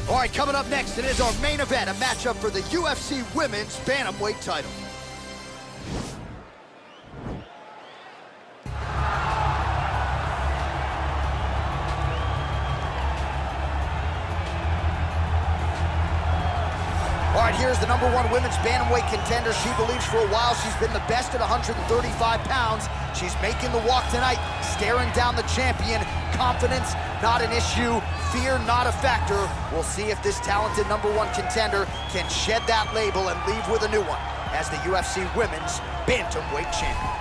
All right, coming up next, it is our main event, a matchup for the UFC Women's Bantamweight title. All right, here's the #1 women's bantamweight contender. She believes for a while she's been the best at 135 pounds. She's making the walk tonight, staring down the champion. Confidence, not an issue. Fear, not a factor. We'll see if this talented #1 contender can shed that label and leave with a new one as the UFC Women's Bantamweight Champion.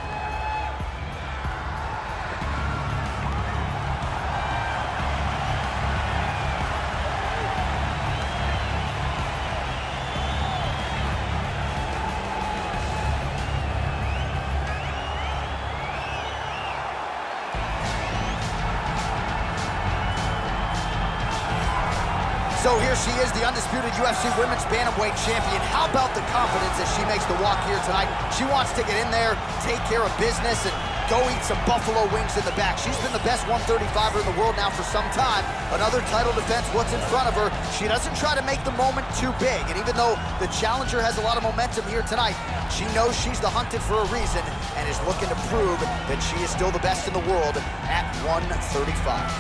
So here she is, the undisputed UFC Women's Bantamweight Champion. How about the confidence as she makes the walk here tonight? She wants to get in there, take care of business, and go eat some buffalo wings in the back. She's been the best 135er in the world now for some time. Another title defense, what's in front of her. She doesn't try to make the moment too big. And even though the challenger has a lot of momentum here tonight, she knows she's the hunted for a reason and is looking to prove that she is still the best in the world at 135.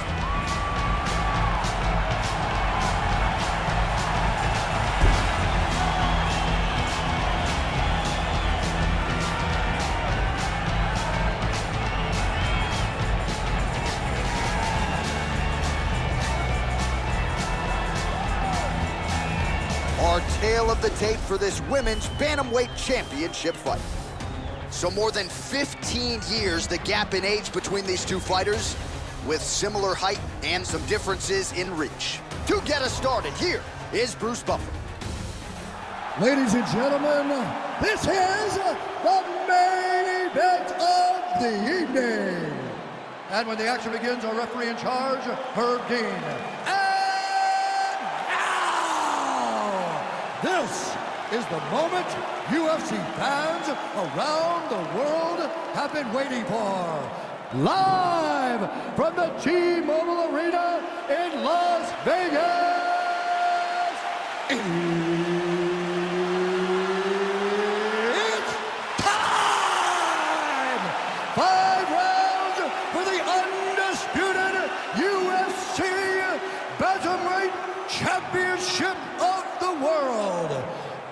Our tale of the tape for this women's bantamweight championship fight. So more than 15 years, the gap in age between these two fighters, with similar height and some differences in reach. To get us started, here is Bruce Buffer. Ladies and gentlemen, this is the main event of the evening. And when the action begins, our referee in charge, Herb Dean. This is the moment UFC fans around the world have been waiting for. Live from the T-Mobile Arena in Las Vegas. It's time! 5 rounds for the undisputed UFC Bantamweight Championship of the world.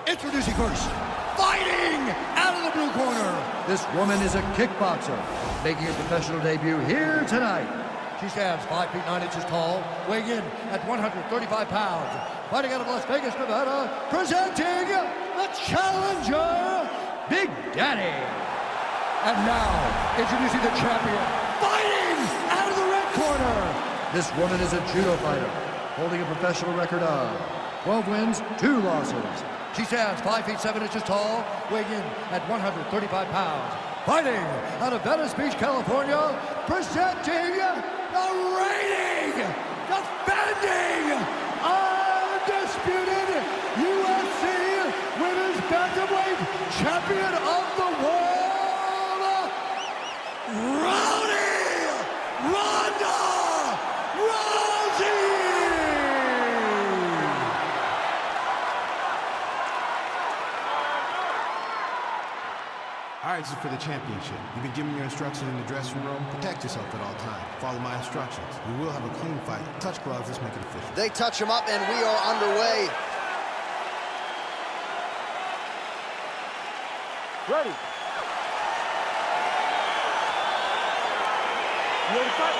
Introducing first, fighting out of the blue corner. This woman is a kickboxer, making her professional debut here tonight. She stands 5 feet 9 inches tall, weighing in at 135 pounds. Fighting out of Las Vegas, Nevada, presenting the challenger, Big Daddy. And now, introducing the champion, fighting out of the red corner. This woman is a judo fighter, holding a professional record of 12 wins, 2 losses. She stands 5 feet 7 inches tall, weighing in at 135 pounds. Fighting out of Venice Beach, California, presenting the reigning, defending, undisputed UFC Women's Bantamweight Champion of the world, Rowdy Ronda Rousey! All right, this is for the championship. You've been given your instructions in the dressing room. Protect yourself at all times. Follow my instructions. We will have a clean fight. Touch gloves, let's make it official. They touch him up, and we are underway. Ready. You ready to fight?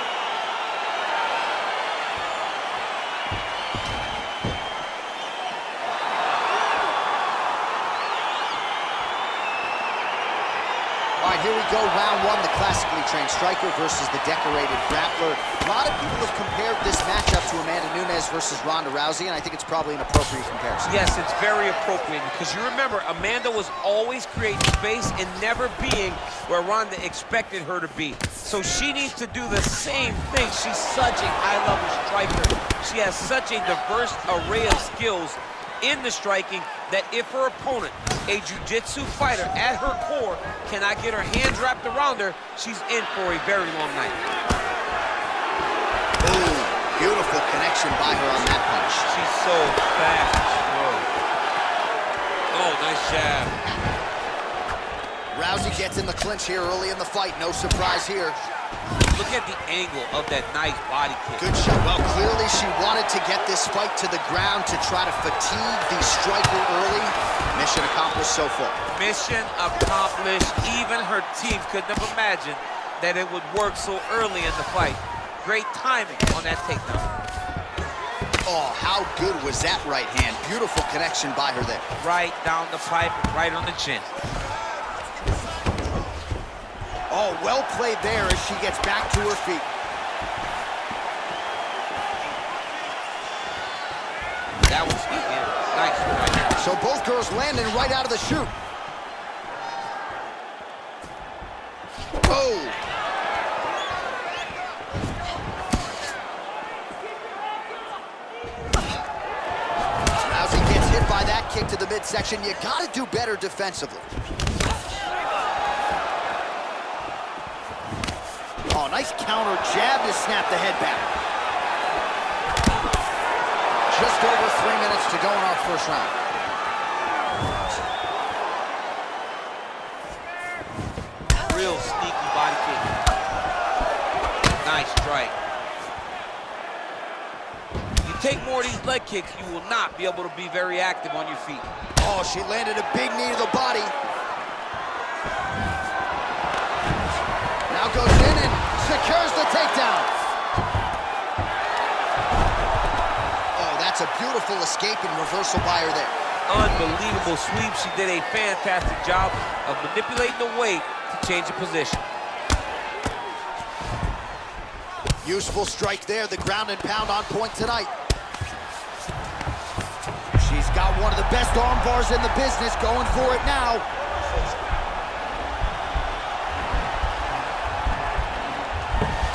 All right, here we go, round one, the classically trained striker versus the decorated grappler. A lot of people have compared this matchup to Amanda Nunes versus Ronda Rousey, and I think it's probably an appropriate comparison. Yes, it's very appropriate because you remember, Amanda was always creating space and never being where Ronda expected her to be. So she needs to do the same thing. She's such a high-level striker. She has such a diverse array of skills in the striking that if her opponent, a jiu-jitsu fighter at her core, cannot get her hands wrapped around her, she's in for a very long night. Ooh, beautiful Beautiful connection by her on that punch. She's so fast and strong. Oh, nice jab. Rousey gets in the clinch here early in the fight. No surprise here. Look at the angle of that nice body kick. Good shot. Well, clearly she wanted to get this fight to the ground to try to fatigue the striker early. Mission accomplished so far. Mission accomplished. Even her team couldn't have imagined that it would work so early in the fight. Great timing on that takedown. Oh, how good was that right hand? Beautiful connection by her there. Right down the pipe, right on the chin. Oh, well played there as she gets back to her feet. That was nice right there. So both girls landing right out of the chute. Oh! Rousey gets hit by that kick to the midsection. You gotta do better defensively. Oh, nice counter jab to snap the head back. Just over 3 minutes to go in our first round. Real sneaky body kick. Nice strike. You take more of these leg kicks, you will not be able to be very active on your feet. Oh, she landed a big knee to the body. Now goes in and secures the takedown. Oh, that's a beautiful escape and reversal by her there. Unbelievable sweep. She did a fantastic job of manipulating the weight to change the position. Useful strike there, the ground and pound on point tonight. She's got one of the best arm bars in the business, going for it now.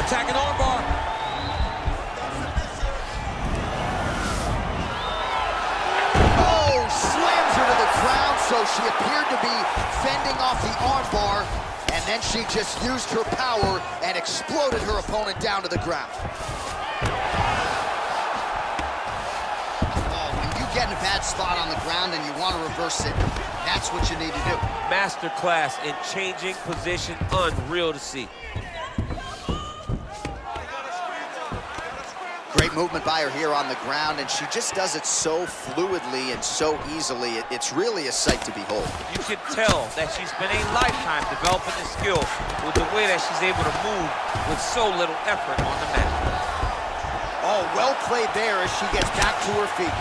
Attacking armbar. Oh, slams her to the ground, so she appeared to be fending off the armbar, and then she just used her power and exploded her opponent down to the ground. Oh, when you get in a bad spot on the ground and you want to reverse it, that's what you need to do. Masterclass in changing position, unreal to see. Great movement by her here on the ground, and she just does it so fluidly and so easily. It's really a sight to behold. You can tell that she spent a lifetime developing the skill with the way that she's able to move with so little effort on the mat. Oh, well played there as she gets back to her feet.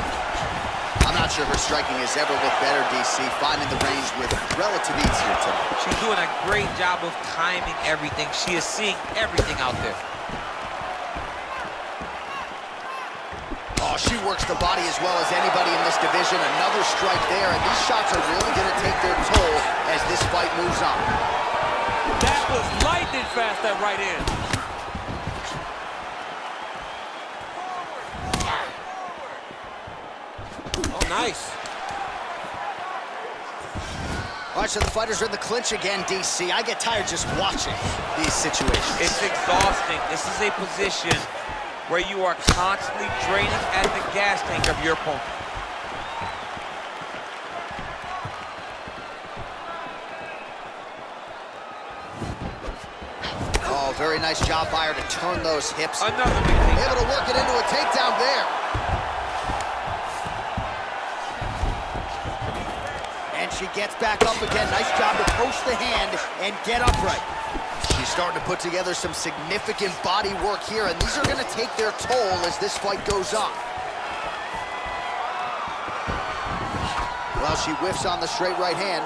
I'm not sure her striking has ever looked better, DC, finding the range with relative ease here tonight. She's doing a great job of timing everything. She is seeing everything out there. Oh, she works the body as well as anybody in this division. Another strike there, and these shots are really going to take their toll as this fight moves on. That was lightning fast, that right hand. Oh, nice. All right, so the fighters are in the clinch again, DC. I get tired just watching these situations. It's exhausting. This is a position where you are constantly draining at the gas tank of your opponent. Oh, very nice job by her to turn those hips. Another big takedown. Able to work it into a takedown there. And she gets back up again. Nice job to post the hand and get upright. She's starting to put together some significant body work here, and these are going to take their toll as this fight goes on. Well, she whiffs on the straight right hand.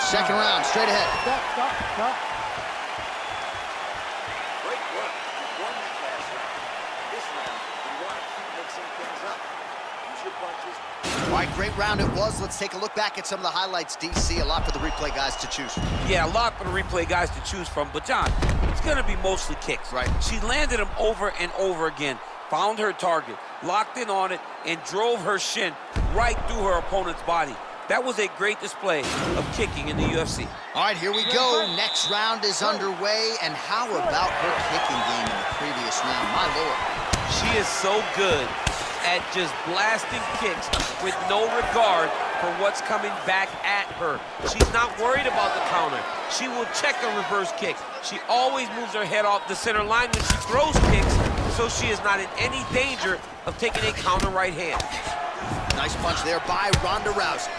Second round, straight ahead. Stop. Great work. You won that last round. This round, you want to keep mixing things up. Use your punches. All right, great round it was. Let's take a look back at some of the highlights, DC. A lot for the replay guys to choose from. Yeah, a lot for the replay guys to choose from. But, John, it's going to be mostly kicks. Right. She landed them over and over again, found her target, locked in on it, and drove her shin right through her opponent's body. That was a great display of kicking in the UFC. All right, here we go. Next round is underway. And how about her kicking game in the previous round. My Lord. She is so good at just blasting kicks with no regard for what's coming back at her. She's not worried about the counter. She will check a reverse kick. She always moves her head off the center line when she throws kicks, so she is not in any danger of taking a counter right hand. Nice punch there by Ronda Rousey.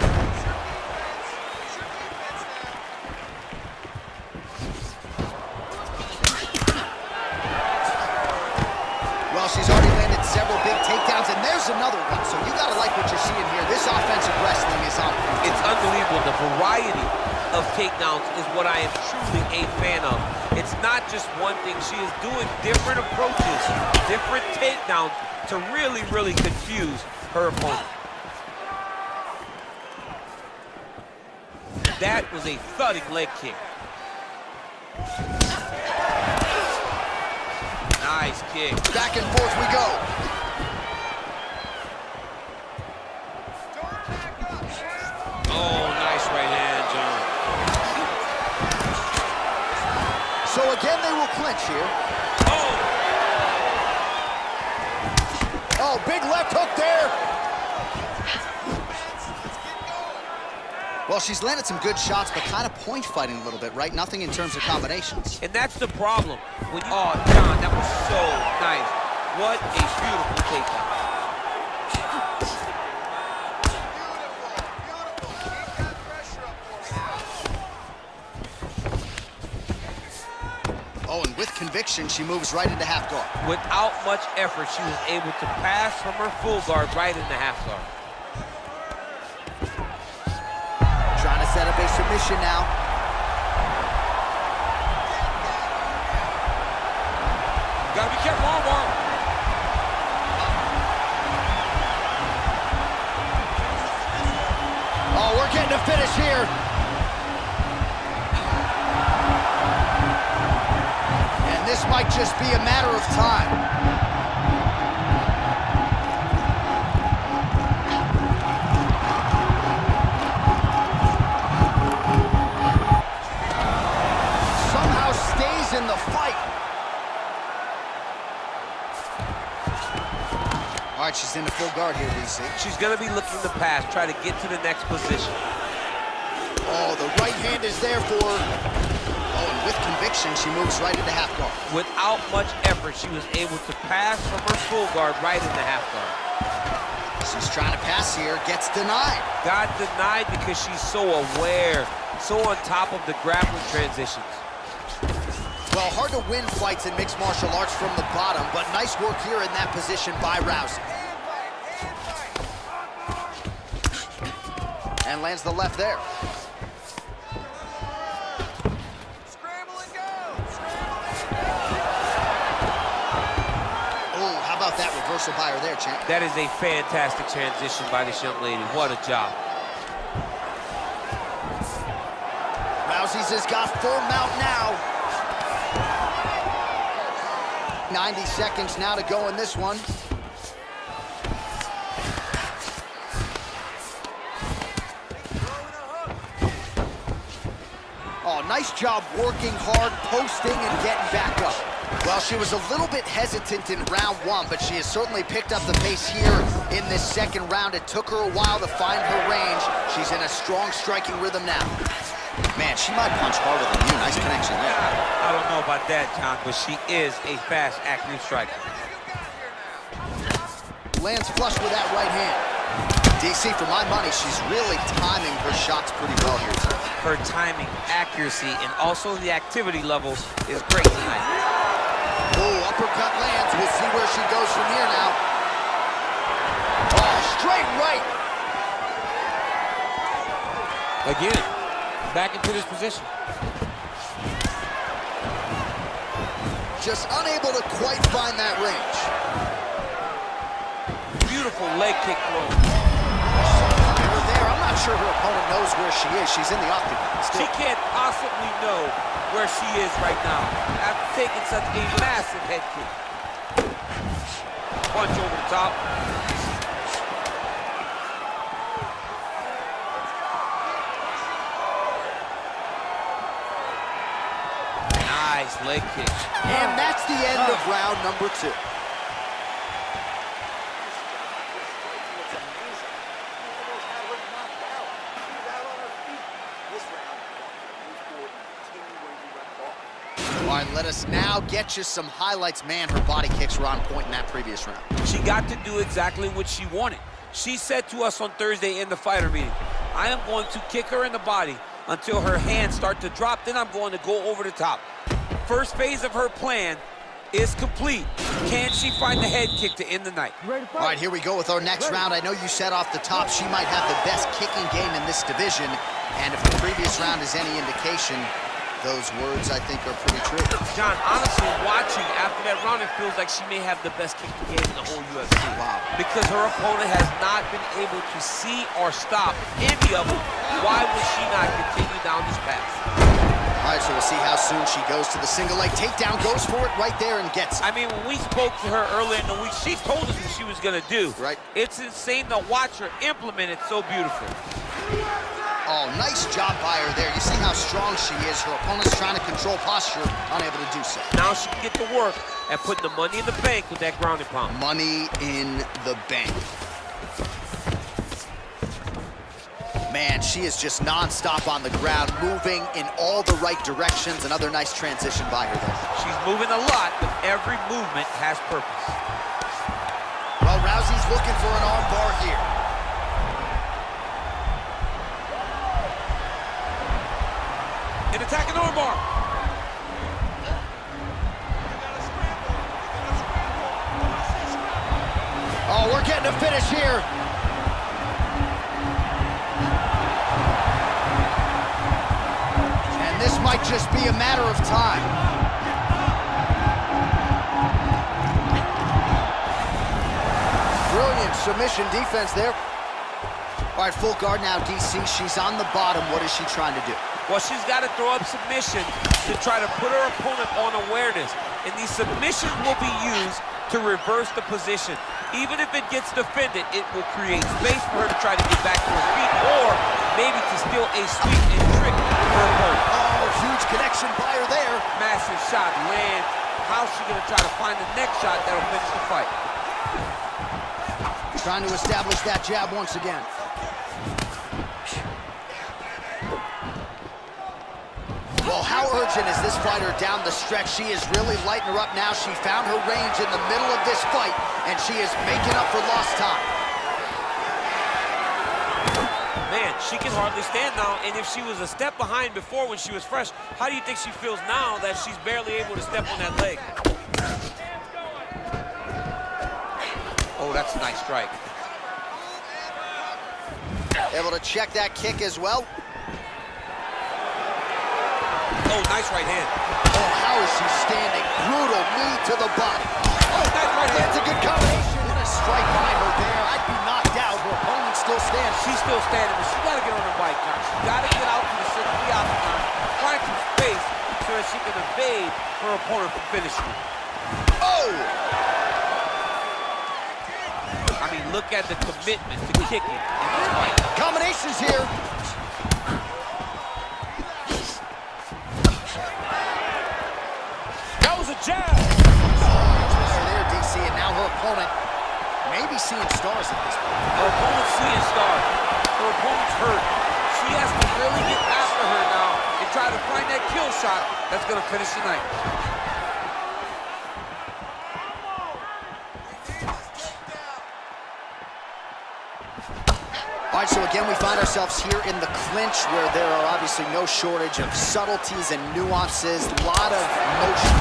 Well, she's already landed several big takedowns, and there's another one. So you gotta like what you're seeing here. This offensive wrestling is on point. It's unbelievable. The variety of takedowns is what I am truly a fan of. It's not just one thing. She is doing different approaches, different takedowns to really, really confuse her opponent. That was a thudding leg kick. Nice kick. Back and forth we go. Oh, nice right hand, John. So again, they will clinch here. Oh! Oh, big left hook there. Well, she's landed some good shots, but kind of point fighting a little bit, right? Nothing in terms of combinations. And that's the problem. When you, oh, John, that was so nice. What a beautiful takedown. Oh, and with conviction, she moves right into half guard. Without much effort, she was able to pass from her full guard right into half guard. Trying to set up a submission now. Gotta be careful, armbar. Oh, we're getting a finish here. And this might just be a matter of time. In the fight. All right, she's into full guard here, DC. She's gonna be looking to pass, try to get to the next position. Oh, the right hand is there for her. Oh, and with conviction, she moves right into half guard. Without much effort, she was able to pass from her full guard right into half guard. She's trying to pass here, gets denied. Got denied because she's so aware, so on top of the grappling transitions. Well, hard to win fights in mixed martial arts from the bottom, but nice work here in that position by Rousey. And lands the left there. Scramble and go! Oh, how about that reversal by her there, champ? That is a fantastic transition by this young lady. What a job. Rousey's has got full mount now. 90 seconds now to go in this one. Oh, nice job working hard, posting, and getting back up. Well, she was a little bit hesitant in round one, but she has certainly picked up the pace here in this second round. It took her a while to find her range. She's in a strong striking rhythm now. Man, she might punch harder than you. Nice connection there. I don't know about that, John, but she is a fast, accurate striker. Lands flush with that right hand. DC, for my money, she's really timing her shots pretty well here tonight. Her timing, accuracy, and also the activity level is great tonight. Oh, uppercut lands. We'll see where she goes from here now. Oh, straight right. Again, back into this position. Just unable to quite find that range. Beautiful leg kick throw. Over there, I'm not sure her opponent knows where she is. She's in the octagon still. She can't possibly know where she is right now after taking such a massive head kick. Punch over the top. Nice leg kick. And that's the end of round number 2. All right, let us now get you some highlights. Man, her body kicks were on point in that previous round. She got to do exactly what she wanted. She said to us on Thursday in the fighter meeting, I am going to kick her in the body until her hands start to drop, then I'm going to go over the top. First phase of her plan is complete. Can she find the head kick to end the night? All right, here we go with our next round. I know you said off the top she might have the best kicking game in this division, and if the previous round is any indication, those words, I think, are pretty true. John, honestly, watching after that round, it feels like she may have the best kicking game in the whole UFC. Wow. Because her opponent has not been able to see or stop any of them. Why would she not continue down this path? All right, so we'll see how soon she goes to the single leg takedown, goes for it right there and gets it. I mean, when we spoke to her earlier in the week, she told us what she was going to do. Right. It's insane to watch her implement it so beautiful. Oh, nice job by her there. You see how strong she is. Her opponent's trying to control posture, unable to do so. Now she can get to work and put the money in the bank with that ground and pound. Money in the bank. Man, she is just non-stop on the ground, moving in all the right directions. Another nice transition by her there. She's moving a lot, but every movement has purpose. Well, Rousey's looking for an arm bar here. An attacking armbar. Oh, we're getting a finish here. And this might just be a matter of time. Brilliant submission defense there. All right, full guard now, DC. She's on the bottom. What is she trying to do? Well, she's got to throw up submission to try to put her opponent on awareness. And these submissions will be used to reverse the position. Even if it gets defended, it will create space for her to try to get back to her feet, or maybe to steal a sweep and trick her opponent. Oh, huge connection by her there. Massive shot lands. How's she going to try to find the next shot that'll finish the fight? Trying to establish that jab once again. Well, how urgent is this fighter down the stretch? She is really lighting her up now. She found her range in the middle of this fight, and she is making up for lost time. Man, she can hardly stand now, and if she was a step behind before when she was fresh, how do you think she feels now that she's barely able to step on that leg? Oh, that's a nice strike. Able to check that kick as well. Oh, nice right hand. Oh, how is she standing? Brutal knee to the body. Oh, nice right hand. That's a good combination. What a strike by her there. I'd be knocked out. Her opponent still stands. She's still standing, but she got to get on her bike, John. She got to get out to the center of the octagon, find some space so that she can evade her opponent from finishing. Oh! I mean, look at the commitment to kicking in this fight. Combinations here. That was a jab. There, DC, and now her opponent may be seeing stars at this point. Her opponent's seeing stars. Her opponent's hurt. She has to really get after her now and try to find that kill shot that's going to finish the night. All right, so again, we find ourselves here in the clinch where there are obviously no shortage of subtleties and nuances, a lot of motion.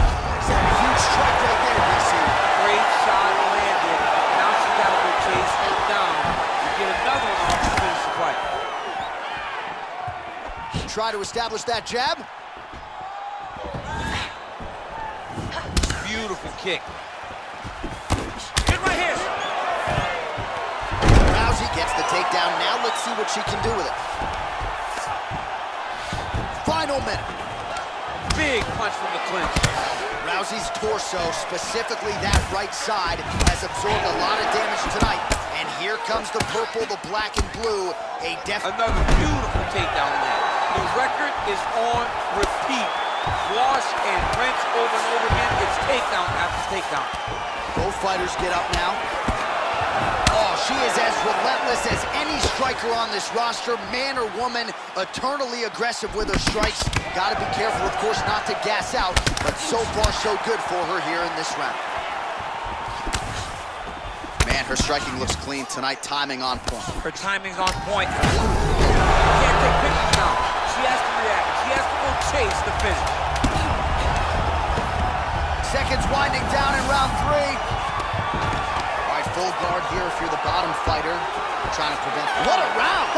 Huge strike right there, DC. Great shot landed. Now she's got to go chase him down to get another one to finish the fight. Try to establish that jab. Beautiful kick. Good right hand. Rousey gets the takedown. Now let's see what she can do with it. Final minute. Big punch from the clinch. Rousey's torso, specifically that right side, has absorbed a lot of damage tonight. And here comes the purple, the black, and blue. Another beautiful takedown land. The record is on repeat wash and rinse over and over again. It's takedown after takedown. Both fighters get up now. Oh, she is as relentless as any striker on this roster. Man or woman, eternally aggressive with her strikes. Gotta be careful, of course, not to gas out, but so far so good for her here in this round. Man, her striking looks clean tonight, timing on point. Her timing's on point. Can't take pictures now. She has to react. She has to go chase the finish. Seconds winding down in round 3. All right, full guard here if you're the bottom fighter. Trying to prevent... What a round!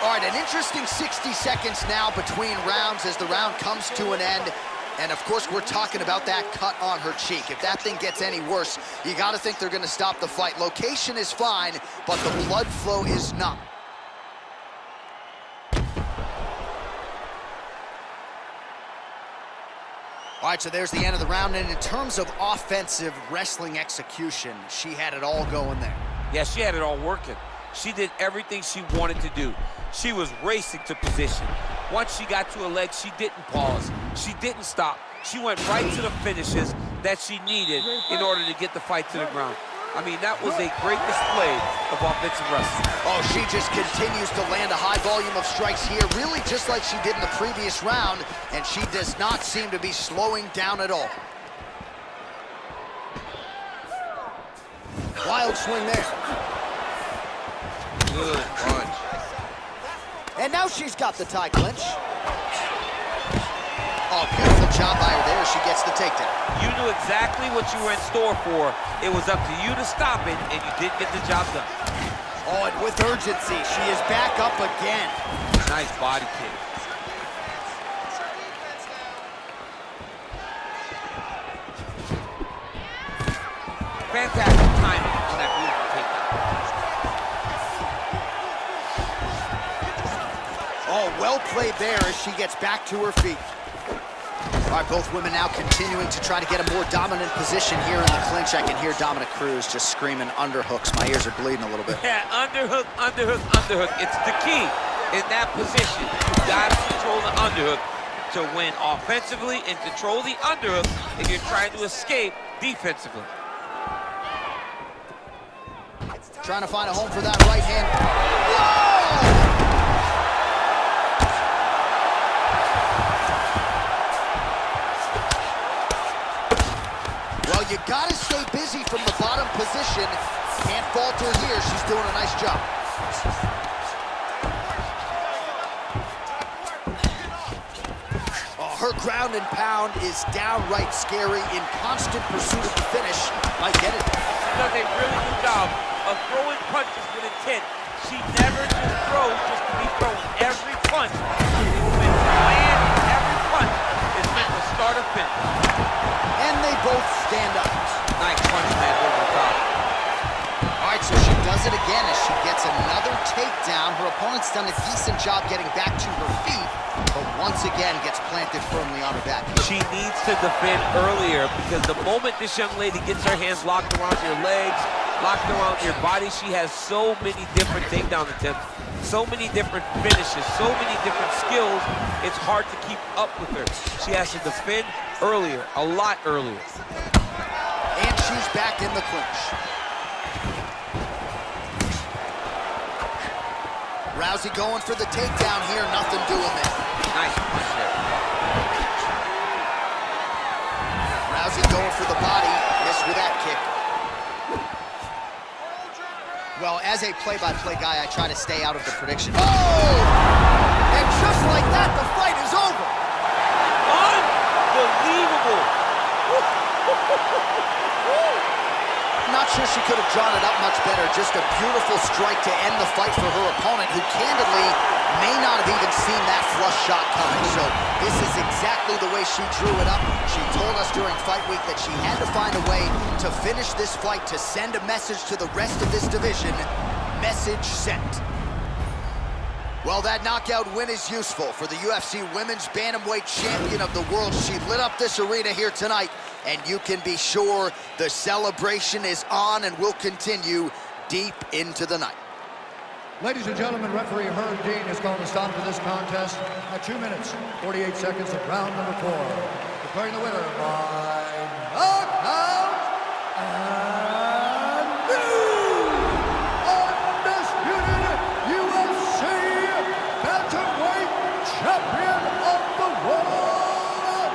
All right, an interesting 60 seconds now between rounds as the round comes to an end. And of course, we're talking about that cut on her cheek. If that thing gets any worse, you gotta think they're gonna stop the fight. Location is fine, but the blood flow is not. All right, so there's the end of the round, and in terms of offensive wrestling execution, she had it all going there. Yeah, she had it all working. She did everything she wanted to do. She was racing to position. Once she got to a leg, she didn't pause. She didn't stop. She went right to the finishes that she needed in order to get the fight to the ground. I mean, that was a great display of offensive wrestling. Oh, she just continues to land a high volume of strikes here, really just like she did in the previous round, and she does not seem to be slowing down at all. Wild swing there. Good punch. And now she's got the tie clinch. Oh, beautiful job by her there. She gets the takedown. You knew exactly what you were in store for. It was up to you to stop it, and you did get the job done. Oh, and with urgency, she is back up again. Nice body kick. Fantastic timing on that beautiful takedown. Oh, well played there as she gets back to her feet. All right, both women now continuing to try to get a more dominant position here in the clinch. I can hear Dominic Cruz just screaming underhooks. My ears are bleeding a little bit. Yeah, underhook, underhook, underhook. It's the key in that position. You've got to control the underhook to win offensively and control the underhook if you're trying to escape defensively. Trying to find a home for that right hand. Whoa! Well, you gotta stay busy from the bottom position. Can't falter here. She's doing a nice job. Oh, her ground and pound is downright scary. In constant pursuit of the finish. Might get it. She does a really good job of throwing punches with intent. She never just throws just to be throwing. Every punch is meant to land. Every punch is meant to start a finish. And they both stand up. Nice punch, man, over the top. All right, so she does it again as she gets another takedown. Her opponent's done a decent job getting back to her feet, but once again gets planted firmly on her back. She needs to defend earlier because the moment this young lady gets her hands locked around your legs, locked around your body, she has so many different takedown attempts, so many different finishes, so many different skills, it's hard to keep up with her. She has to defend earlier, a lot earlier. And she's back in the clinch. Rousey going for the takedown here, nothing doing there. Nice punch there. Rousey going for the body, missed with that kick. Well, as a play-by-play guy, I try to stay out of the prediction. Oh! And just like that, the fight is over. Unbelievable. Not sure she could have drawn it up much better. Just a beautiful strike to end the fight for her opponent, who candidly may not have even seen that flush shot coming. So this is exactly the way she drew it up. She told us during fight week that she had to find a way to finish this fight, to send a message to the rest of this division. Message sent. Well, that knockout win is useful for the UFC Women's Bantamweight Champion of the World. She lit up this arena here tonight, and you can be sure the celebration is on and will continue deep into the night. Ladies and gentlemen, referee Herb Dean has called a stop to this contest at 2 minutes, 48 seconds of round number 4. Declaring the winner by knockout and new undisputed UFC Bantamweight Champion of the World,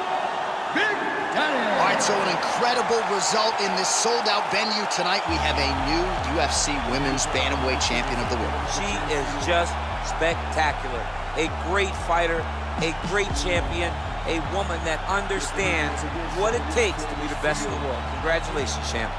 Big Daddy. All right, so an incredible result in this sold-out venue tonight. We have a new UFC Women's Bantamweight Champion of the World. She is just spectacular. A great fighter, a great champion, a woman that understands what it takes to be the best in the world. Congratulations, champ.